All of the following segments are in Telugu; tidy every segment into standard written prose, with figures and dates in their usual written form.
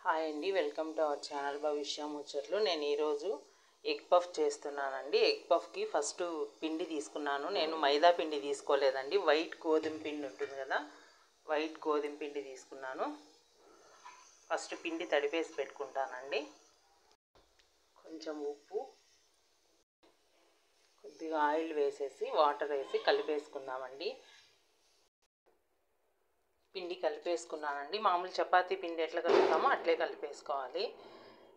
హాయ్ అండి, వెల్కమ్ టు అవర్ ఛానల్ భవిష్య ముచ్చట్లు. నేను ఈరోజు ఎగ్ పఫ్ చేస్తున్నానండి. ఎగ్ పఫ్కి ఫస్ట్ పిండి తీసుకున్నాను. నేను మైదా పిండి తీసుకోలేదండి, వైట్ గోధుమ పిండి ఉంటుంది కదా, వైట్ గోధుమ పిండి తీసుకున్నాను. ఫస్ట్ పిండి తడిపేసి పెట్టుకుంటానండి. కొంచెం ఉప్పు, కొద్దిగా ఆయిల్ వేసేసి వాటర్ వేసి కలిపేసుకుందామండి. పిండి కలిపేసుకున్నానండి. మామూలు చపాతీ పిండి ఎట్లా కలుపుతామో అట్లే కలిపేసుకోవాలి.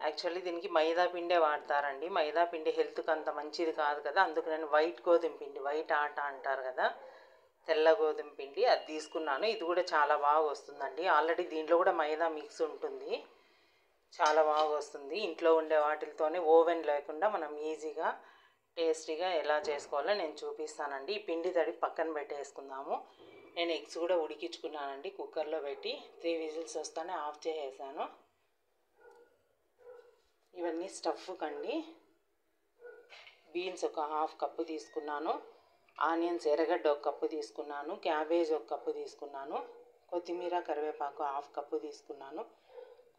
యాక్చువల్లీ దీనికి మైదా పిండే వాడతారండి. మైదా పిండి హెల్త్కి అంత మంచిది కాదు కదా, అందుకు నేను వైట్ గోధుమ పిండి, వైట్ ఆట అంటారు కదా, తెల్ల గోధుమ పిండి అది తీసుకున్నాను. ఇది కూడా చాలా బాగా వస్తుందండి. ఆల్రెడీ దీంట్లో కూడా మైదా మిక్స్ ఉంటుంది, చాలా బాగా వస్తుంది. ఇంట్లో ఉండే వాటితోనే, ఓవెన్ లేకుండా మనం ఈజీగా టేస్టీగా ఎలా చేసుకోవాలో నేను చూపిస్తానండి. ఈ పిండి తడి పక్కన పెట్టేసుకుందాము. నేను ఎగ్స్ కూడా ఉడికించుకున్నానండి, కుక్కర్లో పెట్టి 3 విజిల్స్ వస్తానే ఆఫ్ చేసేసాను. ఇవన్నీ స్టఫ్ కండి. బీన్స్ ఒక 1/2 కప్పు తీసుకున్నాను, ఆనియన్స్ ఎర్రగడ్డ 1 కప్పు తీసుకున్నాను, క్యాబేజ్ 1 కప్పు తీసుకున్నాను, కొత్తిమీర కరివేపాకు 1/2 కప్పు తీసుకున్నాను,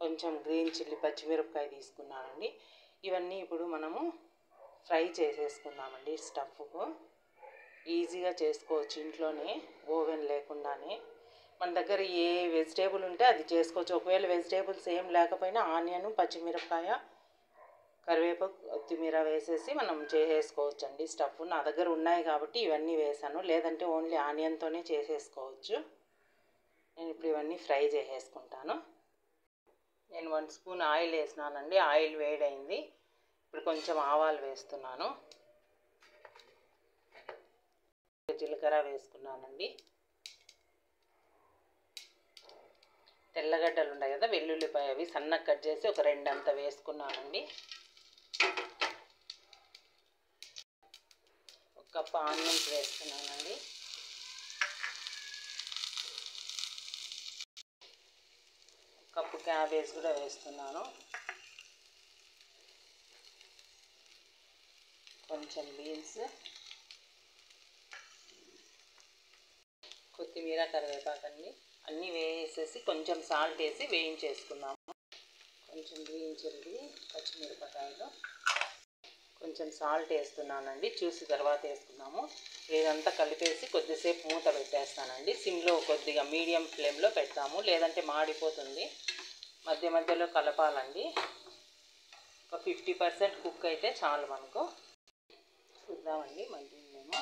కొంచెం గ్రీన్ చిల్లీ పచ్చిమిరపకాయ తీసుకున్నానండి. ఇవన్నీ ఇప్పుడు మనము ఫ్రై చేసేసుకుందామండి. స్టఫ్కు ఈజీగా చేసుకోవచ్చు ఇంట్లోనే, ఓవెన్ లేకుండానే. మన దగ్గర ఏ వెజిటేబుల్ ఉంటే అది చేసుకోవచ్చు. ఒకవేళ వెజిటేబుల్స్ ఏం లేకపోయినా ఆనియన్, పచ్చిమిరపకాయ, కరివేపాకు, కొత్తిమీర వేసేసి మనం చేసేసుకోవచ్చు అండి స్టఫ్. నా దగ్గర ఉన్నాయి కాబట్టి ఇవన్నీ వేసాను, లేదంటే ఓన్లీ ఆనియన్తోనే చేసేసుకోవచ్చు. నేను ఇప్పుడు ఇవన్నీ ఫ్రై చేసేసుకుంటాను. నేను 1 స్పూన్ ఆయిల్ వేసినానండి. ఆయిల్ వేడైంది. ఇప్పుడు కొంచెం ఆవాలు వేస్తున్నాను, జీలకర్ర వేసుకున్నానండి. తెల్లగడ్డలు ఉన్నాయి కదా, వెల్లుల్లిపాయ, అవి సన్నగా కట్ చేసి ఒక 2 అంత వేసుకున్నానండి. 1 కప్పు ఆనియన్స్ వేసుకున్నానండి. కప్పు క్యాబేజ్ కూడా వేస్తున్నాను. కొంచెం బీన్స్, కొత్తిమీర, కరివేపాకు అన్నీ వేసేసి కొంచెం సాల్ట్ వేసి వేయించేసుకున్నాము. కొంచెం గ్రీన్ చిల్లీ, పచ్చిమిరపకాయలు, కొంచెం సాల్ట్ వేస్తున్నానండి, చూసి తర్వాత వేసుకున్నాము. ఇదంతా కలిపేసి కొద్దిసేపు మూత పెట్టేస్తానండి. సిమ్లో కొద్దిగా మీడియం ఫ్లేమ్లో పెడతాము, లేదంటే మాడిపోతుంది. మధ్య మధ్యలో కలపాలండి. ఒక 50% కుక్ అయితే చాలు మనకు. చూద్దామండి, మళ్ళీ మేము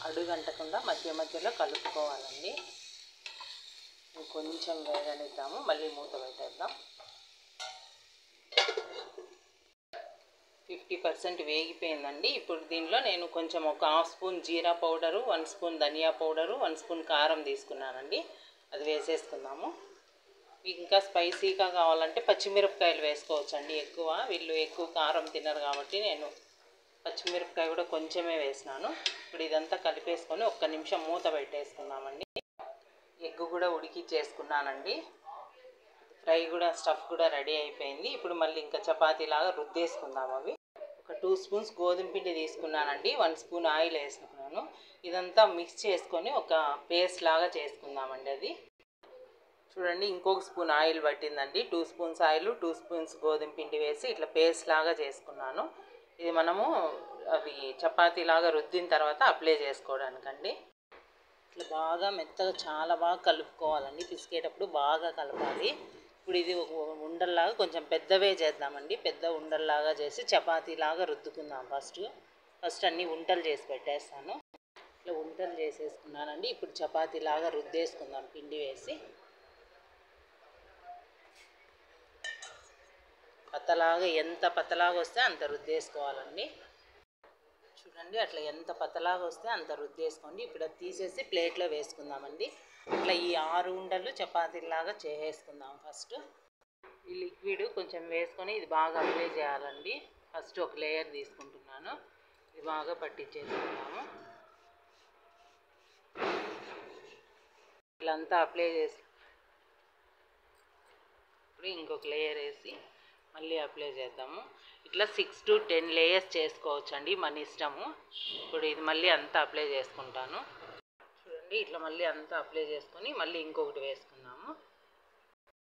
అడుగంటకుండా మధ్య మధ్యలో కలుపుకోవాలండి. కొంచెం వేగనిద్దాము, మళ్ళీ మూత పెట్టేద్దాం. 50% వేగిపోయిందండి. ఇప్పుడు దీనిలో నేను కొంచెం ఒక 1/2 స్పూన్ జీరా పౌడరు, 1 స్పూన్ ధనియా పౌడరు, 1 స్పూన్ కారం తీసుకున్నానండి. అది వేసేసుకుందాము. ఇంకా స్పైసీగా కావాలంటే పచ్చిమిరపకాయలు వేసుకోవచ్చండి ఎక్కువ. వీళ్ళు ఎక్కువ కారం తినరు కాబట్టి నేను పచ్చిమిరపకాయ కూడా కొంచెమే వేసినాను. ఇప్పుడు ఇదంతా కలిపేసుకొని 1 నిమిషం మూత పెట్టేసుకుందామండి. ఎగ్ కూడా ఉడికిచ్చేసుకున్నానండి. ఫ్రై కూడా, స్టఫ్ కూడా రెడీ అయిపోయింది. ఇప్పుడు మళ్ళీ ఇంకా చపాతీలాగా రుద్దేసుకుందాం. అవి ఒక 2 స్పూన్స్ గోధుమ పిండి తీసుకున్నానండి, 1 స్పూన్ ఆయిల్ వేసుకున్నాను. ఇదంతా మిక్స్ చేసుకొని ఒక పేస్ట్ లాగా చేసుకుందామండి. అది చూడండి, ఇంకొక స్పూన్ ఆయిల్ పట్టిందండి. 2 స్పూన్స్ ఆయిల్, 2 స్పూన్స్ గోధుమ పిండి వేసి ఇట్లా పేస్ట్ లాగా చేసుకున్నాను. ఇది మనము అవి చపాతీలాగా రుద్దిన తర్వాత అప్లై చేసుకోవడానికండి. ఇట్లా బాగా మెత్తగా, చాలా బాగా కలుపుకోవాలండి. పిసికేటప్పుడు బాగా కలపాలి. ఇప్పుడు ఇది ఉండల్లాగా కొంచెం పెద్దవే చేద్దామండి. పెద్ద ఉండల్లాగా చేసి చపాతీలాగా రుద్దుకుందాం. ఫస్ట్ అన్నీ ఉంటలు చేసి పెట్టేస్తాను. ఇట్లా ఉంటలు చేసేసుకున్నానండి. ఇప్పుడు చపాతీలాగా రుద్దేసుకుందాం పిండి వేసి. పతలాగా, ఎంత పతలాగా వస్తే అంత రుద్దేసుకోవాలండి. చూడండి, అట్లా ఎంత పతలాగా వస్తే అంత రుద్దేసుకోండి. ఇప్పుడు అది తీసేసి ప్లేట్లో వేసుకుందామండి. ఇట్లా ఈ 6 ఉండలు చపాతీలాగా చేసేసుకుందాం. ఫస్ట్ ఈ లిక్విడ్ కొంచెం వేసుకొని ఇది బాగా అప్లై చేయాలండి. ఫస్ట్ ఒక లేయర్ తీసుకుంటున్నాను, ఇది బాగా పట్టించేసుకుందాము. ఇలా అంతా అప్లై చేసి ఇప్పుడు ఇంకొక లేయర్ వేసి మళ్ళీ అప్లై చేద్దాము. ఇట్లా 6 to 10 లేయర్స్ చేసుకోవచ్చు అండి, మన ఇష్టము. ఇప్పుడు ఇది మళ్ళీ అంతా అప్లై చేసుకుంటాను. చూడండి, చూడండి ఇట్లా మళ్ళీ అంతా అప్లై చేసుకొని మళ్ళీ ఇంకొకటి వేసుకున్నాము.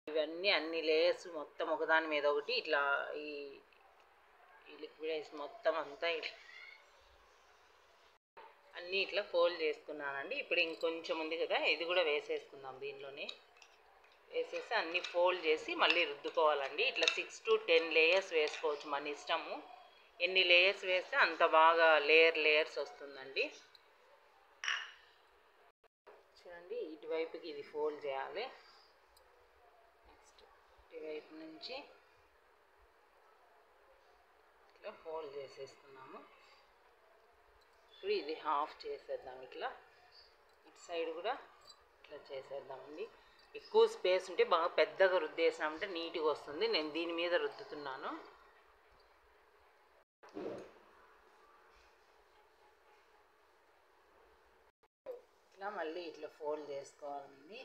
ఇవన్నీ అన్ని లేయర్స్ మొత్తం ఒకదాని మీద ఒకటి ఇట్లా ఈ లిక్విడ్ వేసి మొత్తం అంతా అన్నీ ఇట్లా ఫోల్డ్ చేసుకున్నానండి. ఇప్పుడు ఇంకొంచెం ఉంది కదా, ఇది కూడా వేసేసుకుందాం. దీనిలోనే వేసేసి అన్నీ ఫోల్డ్ చేసి మళ్ళీ రుద్దుకోవాలండి. ఇట్లా 6 to 10 లేయర్స్ వేసుకోవచ్చు, మన ఇష్టము. ఎన్ని లేయర్స్ వేస్తే అంత బాగా లేయర్స్ వస్తుందండి. చూడండి ఇటువైపుకి ఇది ఫోల్డ్ చేయాలి. నెక్స్ట్ ఇటువైపు నుంచి ఇట్లా ఫోల్డ్ చేసేసుకున్నాము. ఇప్పుడు ఇది హాఫ్ చేసేద్దాం. ఇట్లా ఇటు సైడ్ కూడా ఇట్లా చేసేద్దామండి. ఎక్కువ స్పేస్ ఉంటే బాగా పెద్దగా రుద్దేసామంటే నీట్గా వస్తుంది. నేను దీని మీద రుద్దుతున్నాను. ఇట్లా మళ్ళీ ఇట్లా ఫోల్డ్ చేసుకోవాలండి.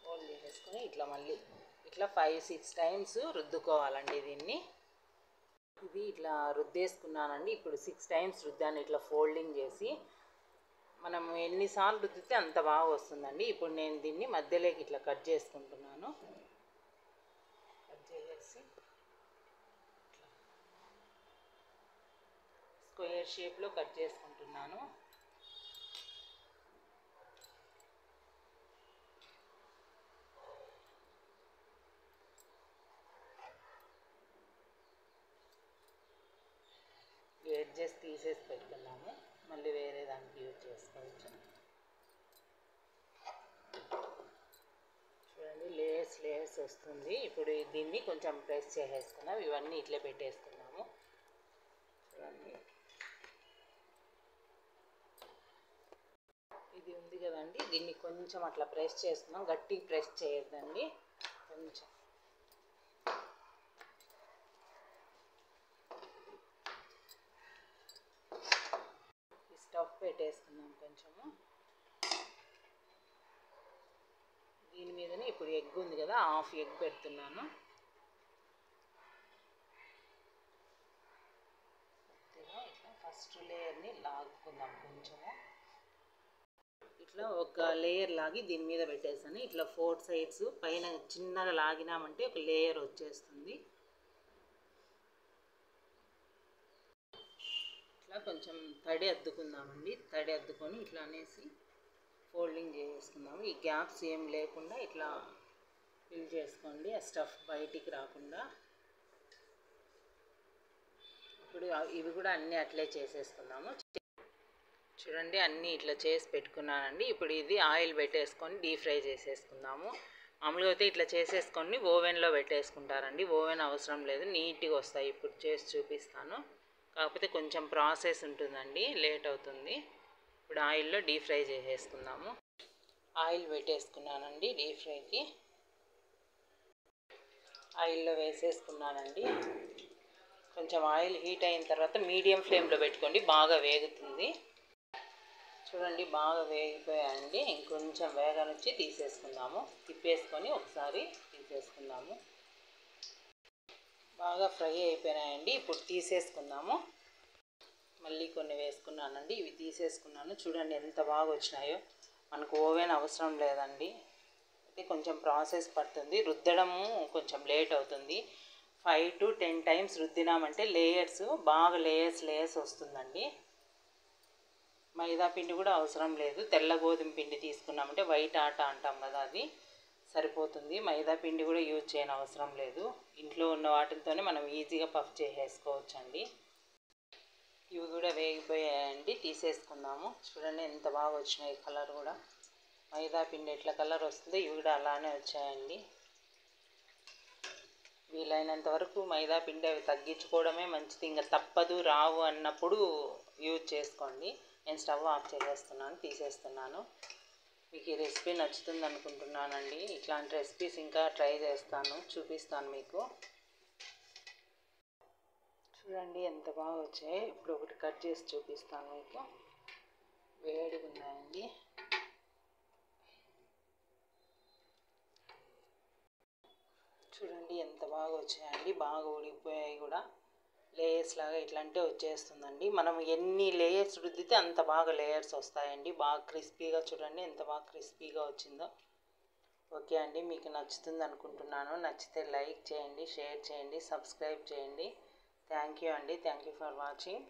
ఫోల్డ్ చేసేసుకొని ఇట్లా మళ్ళీ ఇట్లా 5-6 టైమ్స్ రుద్దుకోవాలండి దీన్ని. ఇది ఇట్లా రుద్దేసుకున్నానండి. ఇప్పుడు 6 టైమ్స్ రుద్దాను ఇట్లా ఫోల్డింగ్ చేసి. మనం ఎన్నిసార్లు రుద్దితే అంత బాగా వస్తుందండి. ఇప్పుడు నేను దీన్ని మధ్యలోకి ఇట్లా కట్ చేసుకుంటున్నాను. కట్ చేసేసి స్క్వేర్ షేప్లో కట్ చేసుకుంటున్నాను. ఎడ్జెస్ తీసేసి పెట్టుకున్నాము. మళ్ళీ వేరే దానికి యూజ్ చేసుకోవచ్చు. చూడండి లేయర్స్ వస్తుంది. ఇప్పుడు దీన్ని కొంచెం ప్రెస్ చేసేసుకున్నాం. ఇవన్నీ ఇట్లా పెట్టేసుకున్నాము. చూడండి ఇది ఉంది కదండి, దీన్ని కొంచెం అట్లా ప్రెస్ చేస్తున్నాం. గట్టిగా ప్రెస్ చేయొద్దండి, కొంచెం స్టఫ్ పెట్టేసుకున్నాం కొంచెము. దీని మీదనే ఇప్పుడు ఎగ్ ఉంది కదా, హాఫ్ ఎగ్ పెడుతున్నాను. ఇట్లా ఫస్ట్ లేయర్ని లాగుకుందాం కొంచెము. ఇట్లా ఒక లేయర్ లాగి దీని మీద పెట్టేసాను. ఇట్లా 4 సైడ్స్ పైన చిన్నగా లాగినామంటే ఒక లేయర్ వచ్చేస్తుంది. ఇట్లా కొంచెం తడి అద్దుకుందామండి. తడి అద్దుకొని ఇట్లా అనేసి ఫోల్డింగ్ చేసుకుందాము. ఈ గ్యాప్స్ ఏం లేకుండా ఇట్లా ఫిల్ చేసుకోండి, ఆ స్టఫ్ బయటికి రాకుండా. ఇప్పుడు ఇవి కూడా అన్నీ అట్లే చేసేసుకుందాము. చూడండి అన్నీ ఇట్లా చేసి పెట్టుకున్నానండి. ఇప్పుడు ఇది ఆయిల్ పెట్టేసుకొని డీప్ ఫ్రై చేసేసుకుందాము. మామూలుగా అయితే ఇట్లా చేసేసుకొని ఓవెన్లో పెట్టేసుకుంటారండి. ఓవెన్ అవసరం లేదు, నీట్గా వస్తాయి. ఇప్పుడు చేసి చూపిస్తాను. కాకపోతే కొంచెం ప్రాసెస్ ఉంటుందండి, లేట్ అవుతుంది. ఇప్పుడు ఆయిల్లో డీప్ ఫ్రై చేసేసుకుందాము. ఆయిల్ పెట్టేసుకున్నానండి. డీప్ ఫ్రైకి ఆయిల్లో వేసేసుకున్నానండి. కొంచెం ఆయిల్ హీట్ అయిన తర్వాత మీడియం ఫ్లేమ్లో పెట్టుకోండి, బాగా వేగుతుంది. చూడండి బాగా వేగిపోయాయండి. ఇంకొంచెం వేగనిచ్చి తీసేసుకుందాము. తిప్పేసుకొని ఒకసారి తీసేసుకుందాము. బాగా ఫ్రై అయిపోయినాయండి. ఇప్పుడు తీసేసుకుందాము. మళ్ళీ కొన్ని వేసుకున్నానండి, ఇవి తీసేసుకున్నాను. చూడండి ఎంత బాగా వచ్చినాయో. మనకు ఓవెన్ అవసరం లేదండి. అయితే కొంచెం ప్రాసెస్ పడుతుంది, రుద్దడము కొంచెం లేట్ అవుతుంది. 5 to 10 టైమ్స్ రుద్దినామంటే బాగా లేయర్స్ వస్తుందండి. మైదా పిండి కూడా అవసరం లేదు. తెల్ల గోధుమ పిండి తీసుకున్నామంటే వైట్ ఆటా అంటాం కదా, అది సరిపోతుంది. మైదా పిండి కూడా యూజ్ చేయని అవసరం లేదు. ఇంట్లో ఉన్న వాటితోనే మనం ఈజీగా పఫ్ చేసేసుకోవచ్చండి. ఇవి కూడా వేగిపోయాయండి, తీసేసుకుందాము. చూడండి ఎంత బాగా వచ్చినాయి. కలర్ కూడా మైదా పిండి ఎట్లా కలర్ వస్తుందో ఇవి కూడా అలానే వచ్చాయండి. వీలైనంత వరకు మైదా పిండి అవి తగ్గించుకోవడమే మంచిది. ఇంకా తప్పదు రావు అన్నప్పుడు యూజ్ చేసుకోండి. నేను స్టవ్ ఆఫ్ చేసేస్తున్నాను, తీసేస్తున్నాను. మీకు ఈ రెసిపీ నచ్చుతుంది అనుకుంటున్నానండి. ఇట్లాంటి రెసిపీస్ ఇంకా ట్రై చేస్తాను, చూపిస్తాను మీకు. చూడండి ఎంత బాగా వచ్చాయి. ఇప్పుడు ఒకటి కట్ చేసి చూపిస్తాను మీకు. వేడిగా ఉన్నాయండి. చూడండి ఎంత బాగా వచ్చాయండి, బాగా ఉడికిపోయాయి కూడా. లేయర్స్ లాగా ఇట్లాంటి వచ్చేస్తుందండి. మనం ఎన్ని లేయర్స్ రుద్దితే అంత బాగా లేయర్స్ వస్తాయండి. బాగా క్రిస్పీగా చూడండి ఎంత బాగా క్రిస్పీగా వచ్చిందో. ఓకే అండి, మీకు నచ్చుతుంది అనుకుంటున్నాను. నచ్చితే లైక్ చేయండి, షేర్ చేయండి, సబ్స్క్రైబ్ చేయండి. థ్యాంక్ యూ అండి. Thank you for watching.